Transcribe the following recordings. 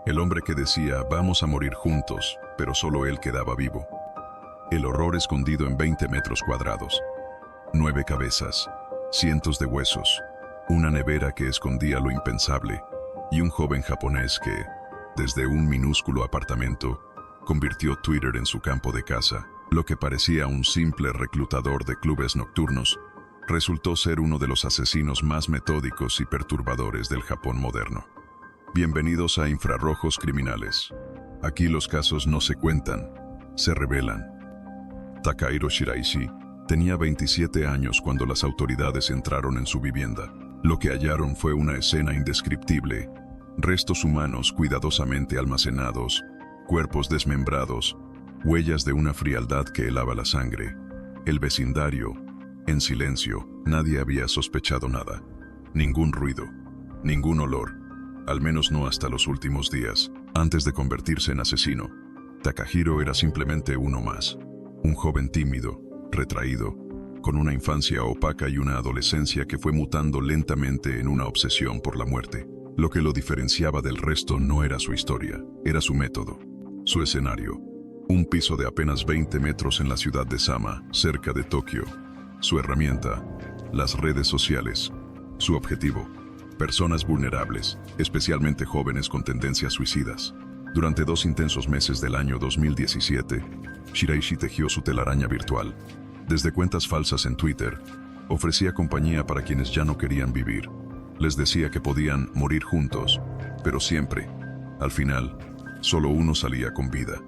El hombre que decía, vamos a morir juntos, pero solo él quedaba vivo. El horror escondido en 20 metros cuadrados. 9 cabezas, cientos de huesos, una nevera que escondía lo impensable y un joven japonés que, desde un minúsculo apartamento, convirtió Twitter en su campo de caza. Lo que parecía un simple reclutador de clubes nocturnos resultó ser uno de los asesinos más metódicos y perturbadores del Japón moderno. Bienvenidos a Infrarrojos Criminales. Aquí los casos no se cuentan, se revelan. Takahiro Shiraishi tenía 27 años cuando las autoridades entraron en su vivienda. Lo que hallaron fue una escena indescriptible: restos humanos cuidadosamente almacenados, cuerpos desmembrados, huellas de una frialdad que helaba la sangre. El vecindario, en silencio, nadie había sospechado nada. Ningún ruido, ningún olor, al menos no hasta los últimos días. Antes de convertirse en asesino, Takahiro era simplemente uno más. Un joven tímido, retraído, con una infancia opaca y una adolescencia que fue mutando lentamente en una obsesión por la muerte. Lo que lo diferenciaba del resto no era su historia, era su método, su escenario. Un piso de apenas 20 metros en la ciudad de Sama, cerca de Tokio. Su herramienta, las redes sociales. Su objetivo, personas vulnerables, especialmente jóvenes con tendencias suicidas. Durante 2 intensos meses del año 2017, Shiraishi tejió su telaraña virtual. Desde cuentas falsas en Twitter, ofrecía compañía para quienes ya no querían vivir. Les decía que podían morir juntos, pero siempre, al final, solo uno salía con vida.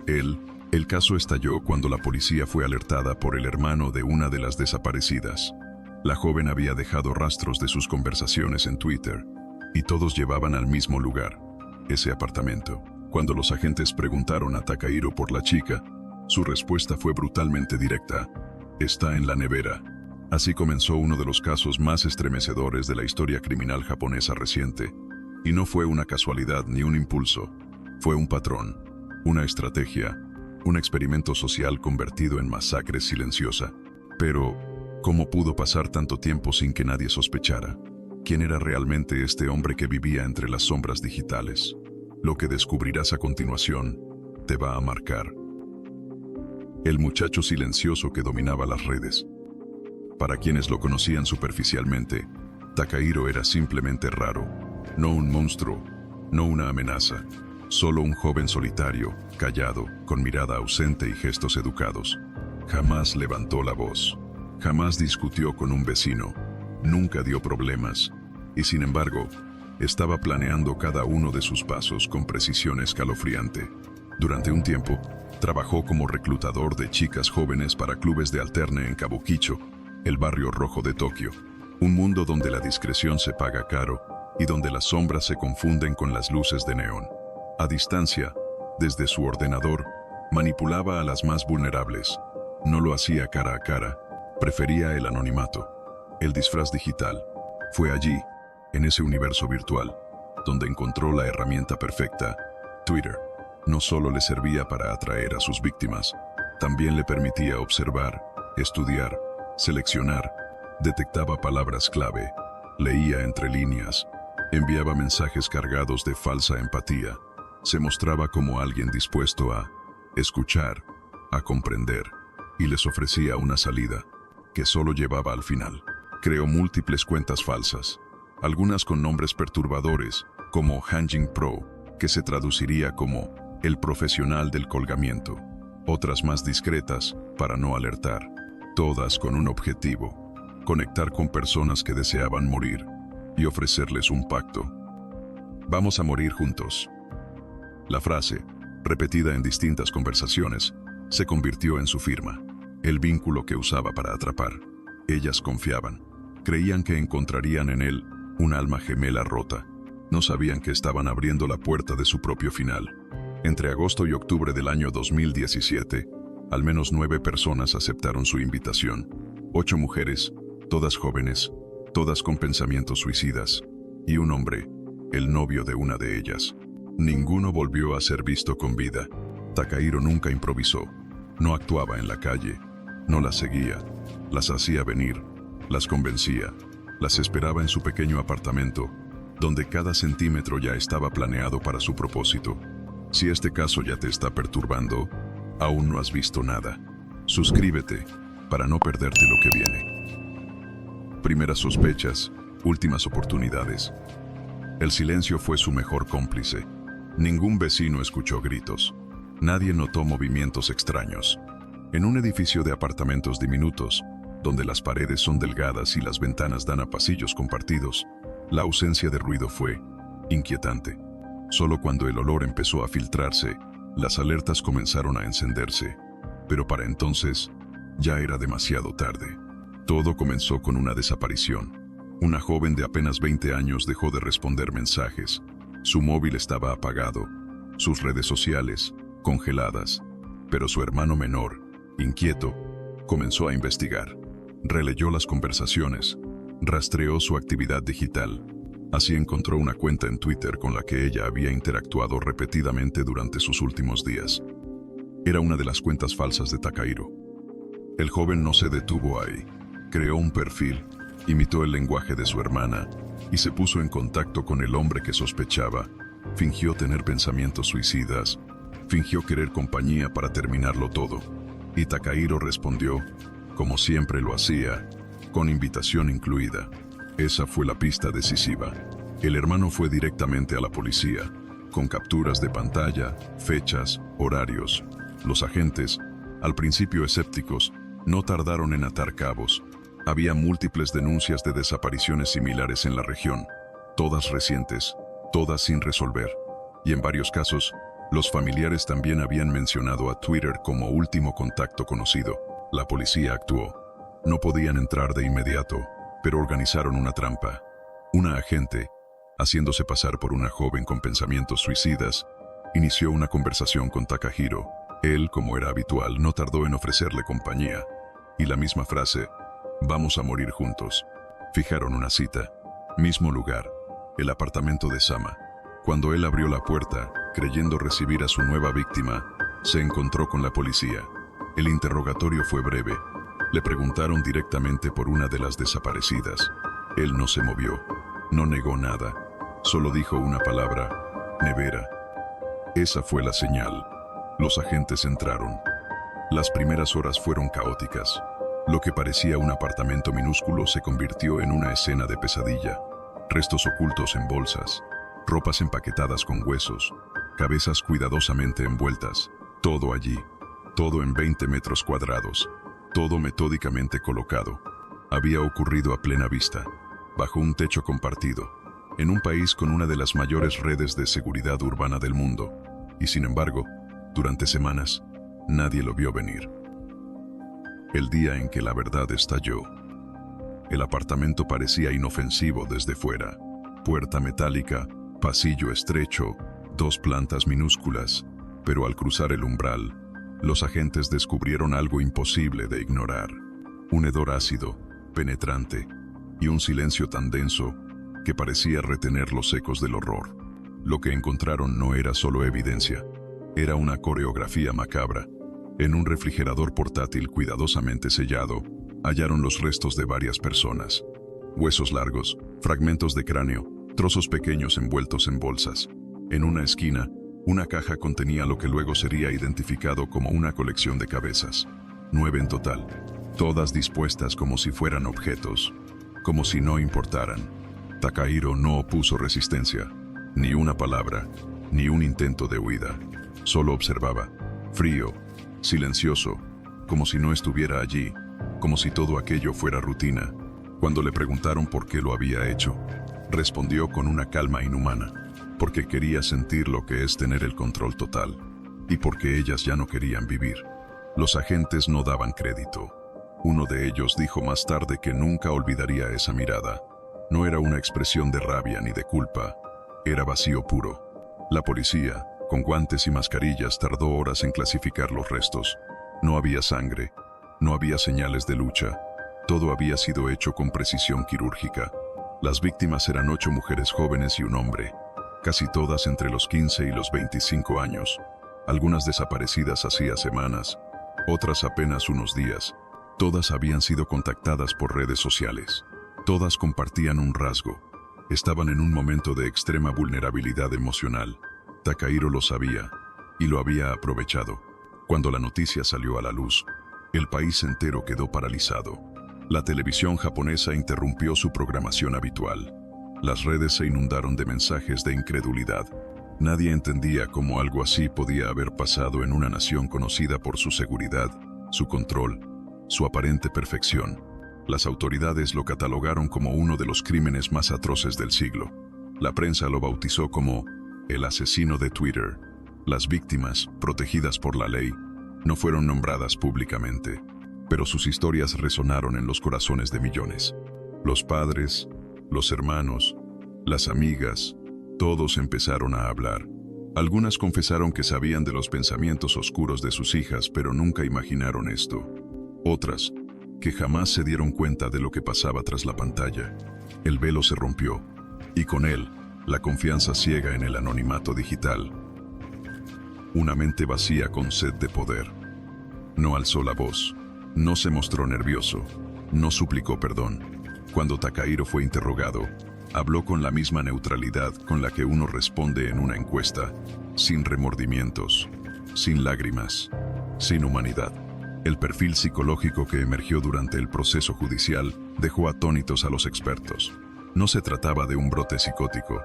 Él. El caso estalló cuando la policía fue alertada por el hermano de una de las desaparecidas. La joven había dejado rastros de sus conversaciones en Twitter, y todos llevaban al mismo lugar, ese apartamento. Cuando los agentes preguntaron a Takahiro por la chica, su respuesta fue brutalmente directa: está en la nevera. Así comenzó uno de los casos más estremecedores de la historia criminal japonesa reciente. Y no fue una casualidad ni un impulso, fue un patrón, una estrategia, un experimento social convertido en masacre silenciosa. Pero, ¿cómo pudo pasar tanto tiempo sin que nadie sospechara? ¿Quién era realmente este hombre que vivía entre las sombras digitales? Lo que descubrirás a continuación te va a marcar. El muchacho silencioso que dominaba las redes. Para quienes lo conocían superficialmente, Takahiro era simplemente raro, no un monstruo, no una amenaza, solo un joven solitario, callado, con mirada ausente y gestos educados. Jamás levantó la voz, jamás discutió con un vecino, nunca dio problemas, y sin embargo, estaba planeando cada uno de sus pasos con precisión escalofriante. Durante un tiempo, trabajó como reclutador de chicas jóvenes para clubes de alterne en Kabukicho, el barrio rojo de Tokio, un mundo donde la discreción se paga caro y donde las sombras se confunden con las luces de neón. A distancia, desde su ordenador, manipulaba a las más vulnerables. No lo hacía cara a cara, prefería el anonimato, el disfraz digital. Fue allí, en ese universo virtual, donde encontró la herramienta perfecta. Twitter no solo le servía para atraer a sus víctimas, también le permitía observar, estudiar, seleccionar, detectaba palabras clave, leía entre líneas, enviaba mensajes cargados de falsa empatía, se mostraba como alguien dispuesto a escuchar, a comprender, y les ofrecía una salida, que solo llevaba al final. Creó múltiples cuentas falsas, algunas con nombres perturbadores, como Hanjin Pro, que se traduciría como el profesional del colgamiento, otras más discretas, para no alertar. Todas con un objetivo: conectar con personas que deseaban morir y ofrecerles un pacto. Vamos a morir juntos. La frase, repetida en distintas conversaciones, se convirtió en su firma, el vínculo que usaba para atrapar. Ellas confiaban, creían que encontrarían en él un alma gemela rota. No sabían que estaban abriendo la puerta de su propio final. Entre agosto y octubre del año 2017, al menos 9 personas aceptaron su invitación. 8 mujeres, todas jóvenes, todas con pensamientos suicidas, y un hombre, el novio de una de ellas. Ninguno volvió a ser visto con vida. Takahiro nunca improvisó, no actuaba en la calle, no las seguía, las hacía venir, las convencía, las esperaba en su pequeño apartamento, donde cada centímetro ya estaba planeado para su propósito. Si este caso ya te está perturbando, aún no has visto nada. Suscríbete para no perderte lo que viene. Primeras sospechas, últimas oportunidades. El silencio fue su mejor cómplice. Ningún vecino escuchó gritos. Nadie notó movimientos extraños. En un edificio de apartamentos diminutos, donde las paredes son delgadas y las ventanas dan a pasillos compartidos, la ausencia de ruido fue inquietante. Solo cuando el olor empezó a filtrarse, las alertas comenzaron a encenderse. Pero para entonces, ya era demasiado tarde. Todo comenzó con una desaparición. Una joven de apenas 20 años dejó de responder mensajes. Su móvil estaba apagado, sus redes sociales congeladas. Pero su hermano menor, inquieto, comenzó a investigar. Releyó las conversaciones, rastreó su actividad digital. Así encontró una cuenta en Twitter con la que ella había interactuado repetidamente durante sus últimos días. Era una de las cuentas falsas de Takahiro. El joven no se detuvo ahí. Creó un perfil, imitó el lenguaje de su hermana y se puso en contacto con el hombre que sospechaba. Fingió tener pensamientos suicidas, fingió querer compañía para terminarlo todo. Y Takahiro respondió, como siempre lo hacía, con invitación incluida. Esa fue la pista decisiva. El hermano fue directamente a la policía, con capturas de pantalla, fechas, horarios. Los agentes, al principio escépticos, no tardaron en atar cabos. Había múltiples denuncias de desapariciones similares en la región, todas recientes, todas sin resolver. Y en varios casos, los familiares también habían mencionado a Twitter como último contacto conocido. La policía actuó. No podían entrar de inmediato, pero organizaron una trampa. Una agente, haciéndose pasar por una joven con pensamientos suicidas, inició una conversación con Takahiro. Él, como era habitual, no tardó en ofrecerle compañía. Y la misma frase, «Vamos a morir juntos». Fijaron una cita. Mismo lugar, el apartamento de Sama. Cuando él abrió la puerta, creyendo recibir a su nueva víctima, se encontró con la policía. El interrogatorio fue breve. Le preguntaron directamente por una de las desaparecidas. Él no se movió, no negó nada, solo dijo una palabra, nevera. Esa fue la señal. Los agentes entraron. Las primeras horas fueron caóticas. Lo que parecía un apartamento minúsculo se convirtió en una escena de pesadilla. Restos ocultos en bolsas, ropas empaquetadas con huesos, cabezas cuidadosamente envueltas. Todo allí, todo en 20 metros cuadrados, todo metódicamente colocado. Había ocurrido a plena vista, bajo un techo compartido, en un país con una de las mayores redes de seguridad urbana del mundo. Y sin embargo, durante semanas, nadie lo vio venir. El día en que la verdad estalló, el apartamento parecía inofensivo desde fuera. Puerta metálica, pasillo estrecho, 2 plantas minúsculas, pero al cruzar el umbral, los agentes descubrieron algo imposible de ignorar. Un hedor ácido, penetrante, y un silencio tan denso que parecía retener los ecos del horror. Lo que encontraron no era solo evidencia, era una coreografía macabra. En un refrigerador portátil cuidadosamente sellado, hallaron los restos de varias personas. Huesos largos, fragmentos de cráneo, trozos pequeños envueltos en bolsas. En una esquina, una caja contenía lo que luego sería identificado como una colección de cabezas. 9 en total, todas dispuestas como si fueran objetos, como si no importaran. Takahiro no opuso resistencia, ni una palabra, ni un intento de huida. Solo observaba, frío, silencioso, como si no estuviera allí, como si todo aquello fuera rutina. Cuando le preguntaron por qué lo había hecho, respondió con una calma inhumana, porque quería sentir lo que es tener el control total, y porque ellas ya no querían vivir. Los agentes no daban crédito. Uno de ellos dijo más tarde que nunca olvidaría esa mirada. No era una expresión de rabia ni de culpa, era vacío puro. La policía, con guantes y mascarillas, tardó horas en clasificar los restos. No había sangre, no había señales de lucha. Todo había sido hecho con precisión quirúrgica. Las víctimas eran 8 mujeres jóvenes y un hombre, casi todas entre los 15 y los 25 años. Algunas desaparecidas hacía semanas, otras apenas unos días. Todas habían sido contactadas por redes sociales. Todas compartían un rasgo: Estaban en un momento de extrema vulnerabilidad emocional. Takahiro lo sabía y lo había aprovechado. Cuando la noticia salió a la luz, el país entero quedó paralizado. La televisión japonesa interrumpió su programación habitual. Las redes se inundaron de mensajes de incredulidad. Nadie entendía cómo algo así podía haber pasado en una nación conocida por su seguridad, su control, su aparente perfección. Las autoridades lo catalogaron como uno de los crímenes más atroces del siglo. La prensa lo bautizó como el asesino de Twitter. Las víctimas, protegidas por la ley, no fueron nombradas públicamente, pero sus historias resonaron en los corazones de millones. Los padres, los hermanos, las amigas, todos empezaron a hablar. Algunas confesaron que sabían de los pensamientos oscuros de sus hijas, pero nunca imaginaron esto. Otras, que jamás se dieron cuenta de lo que pasaba tras la pantalla. El velo se rompió, y con él, la confianza ciega en el anonimato digital. Una mente vacía con sed de poder. No alzó la voz, no se mostró nervioso, no suplicó perdón. Cuando Takahiro fue interrogado, habló con la misma neutralidad con la que uno responde en una encuesta, sin remordimientos, sin lágrimas, sin humanidad. El perfil psicológico que emergió durante el proceso judicial dejó atónitos a los expertos. No se trataba de un brote psicótico,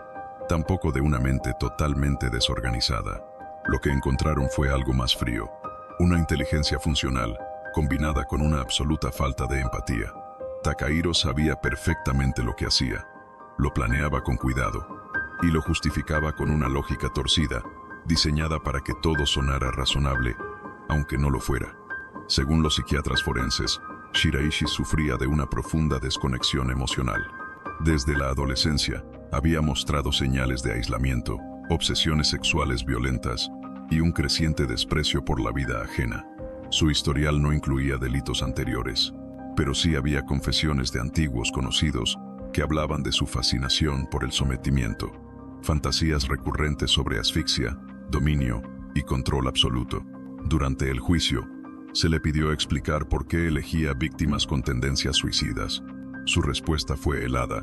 tampoco de una mente totalmente desorganizada. Lo que encontraron fue algo más frío, una inteligencia funcional, combinada con una absoluta falta de empatía. Takahiro sabía perfectamente lo que hacía, lo planeaba con cuidado, y lo justificaba con una lógica torcida, diseñada para que todo sonara razonable, aunque no lo fuera. Según los psiquiatras forenses, Shiraishi sufría de una profunda desconexión emocional. Desde la adolescencia, había mostrado señales de aislamiento, obsesiones sexuales violentas y un creciente desprecio por la vida ajena. Su historial no incluía delitos anteriores, pero sí había confesiones de antiguos conocidos que hablaban de su fascinación por el sometimiento, fantasías recurrentes sobre asfixia, dominio y control absoluto. Durante el juicio, se le pidió explicar por qué elegía víctimas con tendencias suicidas. Su respuesta fue helada,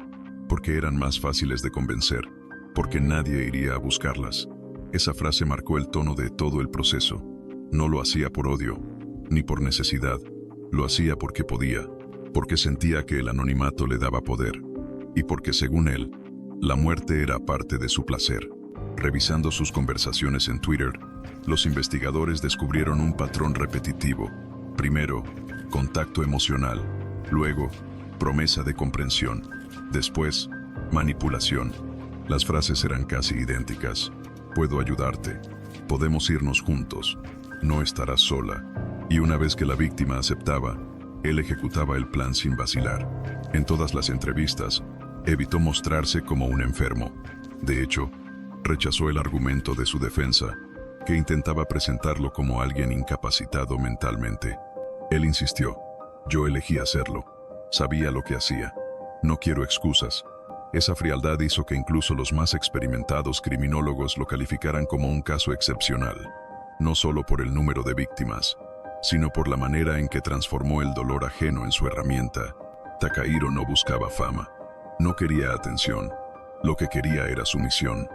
porque eran más fáciles de convencer, porque nadie iría a buscarlas. Esa frase marcó el tono de todo el proceso. No lo hacía por odio, ni por necesidad. Lo hacía porque podía, porque sentía que el anonimato le daba poder, y porque, según él, la muerte era parte de su placer. Revisando sus conversaciones en Twitter, los investigadores descubrieron un patrón repetitivo. Primero, contacto emocional. Luego, promesa de comprensión. Después, manipulación. Las frases eran casi idénticas. Puedo ayudarte. Podemos irnos juntos. No estarás sola. Y una vez que la víctima aceptaba, él ejecutaba el plan sin vacilar. En todas las entrevistas, evitó mostrarse como un enfermo. De hecho, rechazó el argumento de su defensa, que intentaba presentarlo como alguien incapacitado mentalmente. Él insistió: yo elegí hacerlo. Sabía lo que hacía. No quiero excusas. Esa frialdad hizo que incluso los más experimentados criminólogos lo calificaran como un caso excepcional, no solo por el número de víctimas, sino por la manera en que transformó el dolor ajeno en su herramienta. Takahiro no buscaba fama, no quería atención. Lo que quería era sumisión,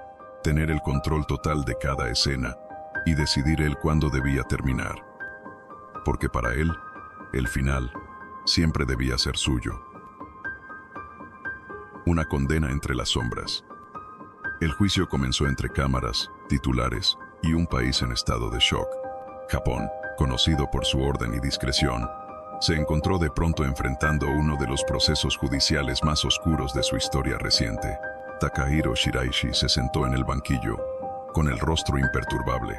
tener el control total de cada escena y decidir él cuándo debía terminar. Porque para él, el final siempre debía ser suyo. Una condena entre las sombras. El juicio comenzó entre cámaras, titulares y un país en estado de shock. Japón, conocido por su orden y discreción, se encontró de pronto enfrentando uno de los procesos judiciales más oscuros de su historia reciente. Takahiro Shiraishi se sentó en el banquillo, con el rostro imperturbable.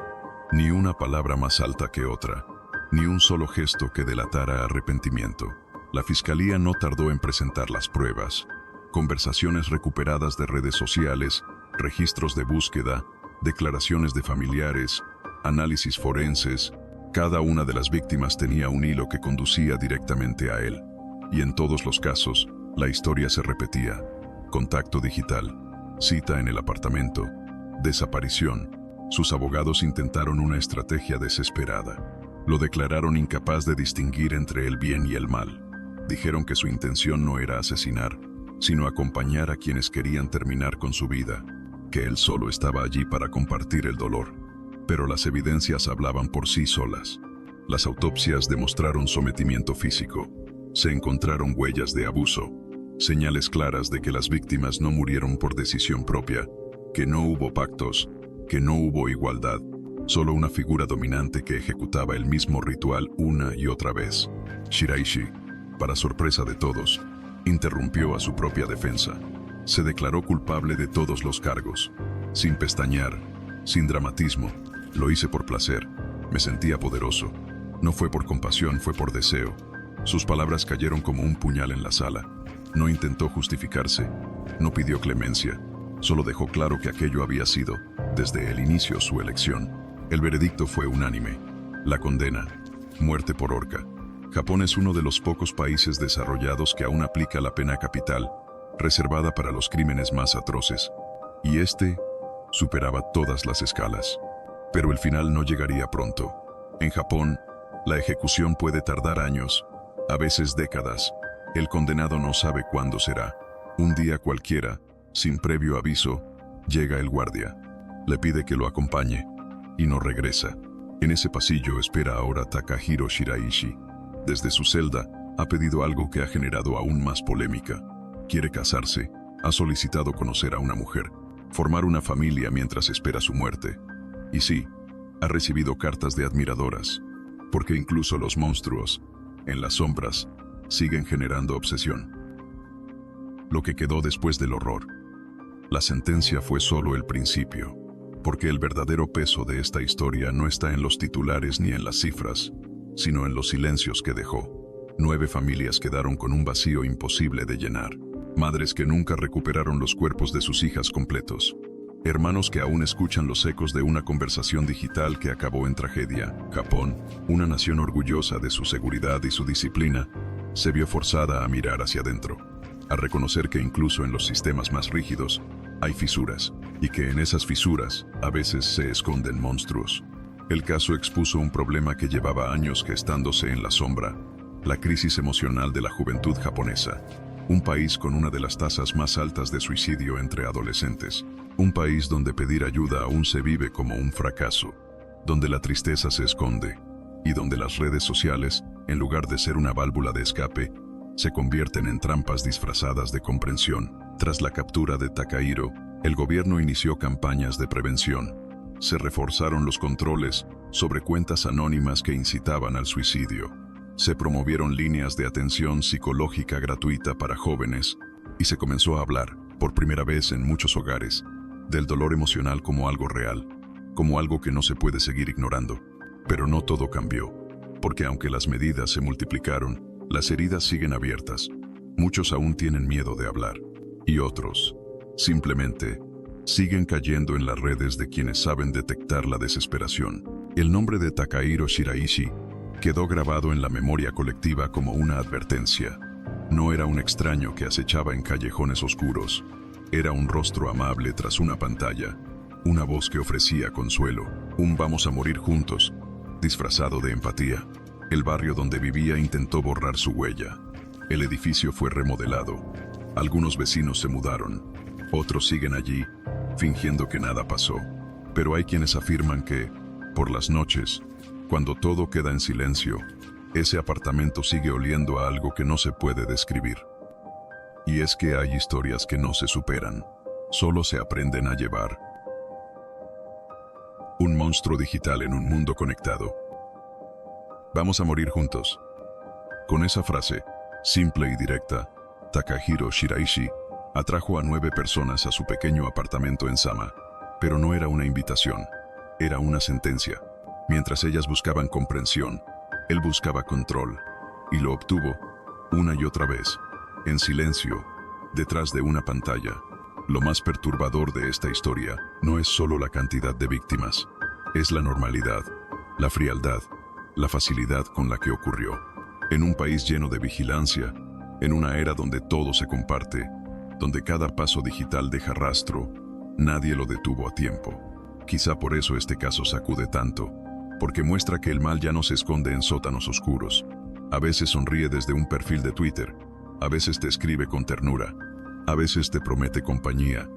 Ni una palabra más alta que otra, ni un solo gesto que delatara arrepentimiento. La fiscalía no tardó en presentar las pruebas. Conversaciones recuperadas de redes sociales, registros de búsqueda, declaraciones de familiares, análisis forenses. Cada una de las víctimas tenía un hilo que conducía directamente a él. Y en todos los casos, la historia se repetía. Contacto digital, cita en el apartamento, desaparición. Sus abogados intentaron una estrategia desesperada. Lo declararon incapaz de distinguir entre el bien y el mal. Dijeron que su intención no era asesinar, sino acompañar a quienes querían terminar con su vida, que él solo estaba allí para compartir el dolor. Pero las evidencias hablaban por sí solas. Las autopsias demostraron sometimiento físico. Se encontraron huellas de abuso, señales claras de que las víctimas no murieron por decisión propia, que no hubo pactos, que no hubo igualdad, solo una figura dominante que ejecutaba el mismo ritual una y otra vez. Shiraishi, para sorpresa de todos, interrumpió a su propia defensa. Se declaró culpable de todos los cargos, sin pestañear, sin dramatismo. Lo hice por placer, me sentía poderoso. No fue por compasión, fue por deseo. Sus palabras cayeron como un puñal en la sala. No intentó justificarse, no pidió clemencia, solo dejó claro que aquello había sido, desde el inicio, su elección. El veredicto fue unánime. La condena: muerte por horca. Japón es uno de los pocos países desarrollados que aún aplica la pena capital, reservada para los crímenes más atroces. Y este superaba todas las escalas. Pero el final no llegaría pronto. En Japón, la ejecución puede tardar años, a veces décadas. El condenado no sabe cuándo será. Un día cualquiera, sin previo aviso, llega el guardia. Le pide que lo acompañe, y no regresa. En ese pasillo espera ahora Takahiro Shiraishi. Desde su celda, ha pedido algo que ha generado aún más polémica. Quiere casarse, ha solicitado conocer a una mujer, formar una familia mientras espera su muerte. Y sí, ha recibido cartas de admiradoras, porque incluso los monstruos, en las sombras, siguen generando obsesión. Lo que quedó después del horror. La sentencia fue solo el principio, porque el verdadero peso de esta historia no está en los titulares ni en las cifras, sino en los silencios que dejó. 9 familias quedaron con un vacío imposible de llenar. Madres que nunca recuperaron los cuerpos de sus hijas completos. Hermanos que aún escuchan los ecos de una conversación digital que acabó en tragedia. Japón, una nación orgullosa de su seguridad y su disciplina, se vio forzada a mirar hacia adentro, a reconocer que incluso en los sistemas más rígidos hay fisuras, y que en esas fisuras a veces se esconden monstruos. El caso expuso un problema que llevaba años gestándose en la sombra: la crisis emocional de la juventud japonesa. Un país con una de las tasas más altas de suicidio entre adolescentes. Un país donde pedir ayuda aún se vive como un fracaso, donde la tristeza se esconde, y donde las redes sociales, en lugar de ser una válvula de escape, se convierten en trampas disfrazadas de comprensión. Tras la captura de Takahiro, el gobierno inició campañas de prevención. Se reforzaron los controles sobre cuentas anónimas que incitaban al suicidio. Se promovieron líneas de atención psicológica gratuita para jóvenes y se comenzó a hablar, por primera vez en muchos hogares, del dolor emocional como algo real, como algo que no se puede seguir ignorando. Pero no todo cambió, porque aunque las medidas se multiplicaron, las heridas siguen abiertas. Muchos aún tienen miedo de hablar, y otros, simplemente, siguen cayendo en las redes de quienes saben detectar la desesperación. El nombre de Takahiro Shiraishi quedó grabado en la memoria colectiva como una advertencia. No era un extraño que acechaba en callejones oscuros. Era un rostro amable tras una pantalla, una voz que ofrecía consuelo, un vamos a morir juntos, disfrazado de empatía. El barrio donde vivía intentó borrar su huella. El edificio fue remodelado. Algunos vecinos se mudaron. Otros siguen allí, fingiendo que nada pasó. Pero hay quienes afirman que, por las noches, cuando todo queda en silencio, ese apartamento sigue oliendo a algo que no se puede describir. Y es que hay historias que no se superan, solo se aprenden a llevar. Un monstruo digital en un mundo conectado. Vamos a morir juntos. Con esa frase, simple y directa, Takahiro Shiraishi atrajo a 9 personas a su pequeño apartamento en Sama. Pero no era una invitación, era una sentencia. Mientras ellas buscaban comprensión, él buscaba control, y lo obtuvo, una y otra vez, en silencio, detrás de una pantalla. Lo más perturbador de esta historia no es solo la cantidad de víctimas, es la normalidad, la frialdad, la facilidad con la que ocurrió. En un país lleno de vigilancia, en una era donde todo se comparte, donde cada paso digital deja rastro, nadie lo detuvo a tiempo. Quizá por eso este caso sacude tanto, porque muestra que el mal ya no se esconde en sótanos oscuros. A veces sonríe desde un perfil de Twitter, a veces te escribe con ternura, A veces te promete compañía,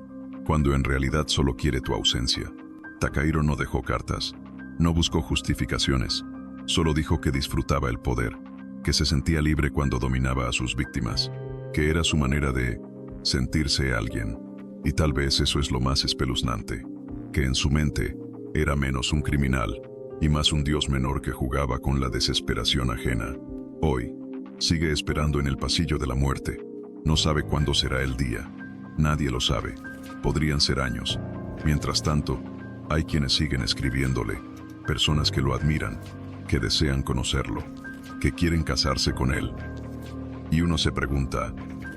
cuando en realidad solo quiere tu ausencia. Takahiro no dejó cartas, no buscó justificaciones, solo dijo que disfrutaba el poder, que se sentía libre cuando dominaba a sus víctimas, que era su manera de sentirse alguien. Y tal vez eso es lo más espeluznante, que en su mente era menos un criminal y más un dios menor que jugaba con la desesperación ajena. Hoy, sigue esperando en el pasillo de la muerte. No sabe cuándo será el día. Nadie lo sabe. Podrían ser años. Mientras tanto, hay quienes siguen escribiéndole, personas que lo admiran, que desean conocerlo, que quieren casarse con él. Y uno se pregunta,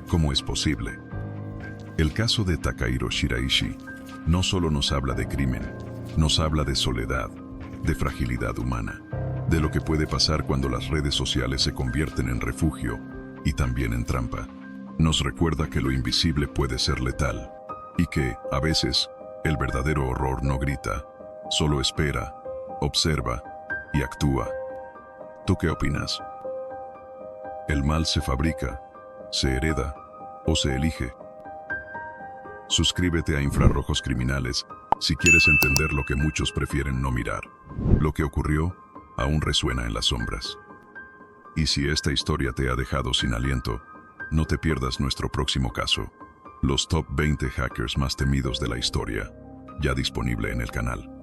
¿cómo es posible? El caso de Takahiro Shiraishi no solo nos habla de crimen, nos habla de soledad, de fragilidad humana, de lo que puede pasar cuando las redes sociales se convierten en refugio y también en trampa. Nos recuerda que lo invisible puede ser letal y que, a veces, el verdadero horror no grita, solo espera, observa y actúa. ¿Tú qué opinas? ¿El mal se fabrica, se hereda o se elige? Suscríbete a Infrarrojos Criminales si quieres entender lo que muchos prefieren no mirar. Lo que ocurrió aún resuena en las sombras. Y si esta historia te ha dejado sin aliento, no te pierdas nuestro próximo caso, los top 20 hackers más temidos de la historia, ya disponible en el canal.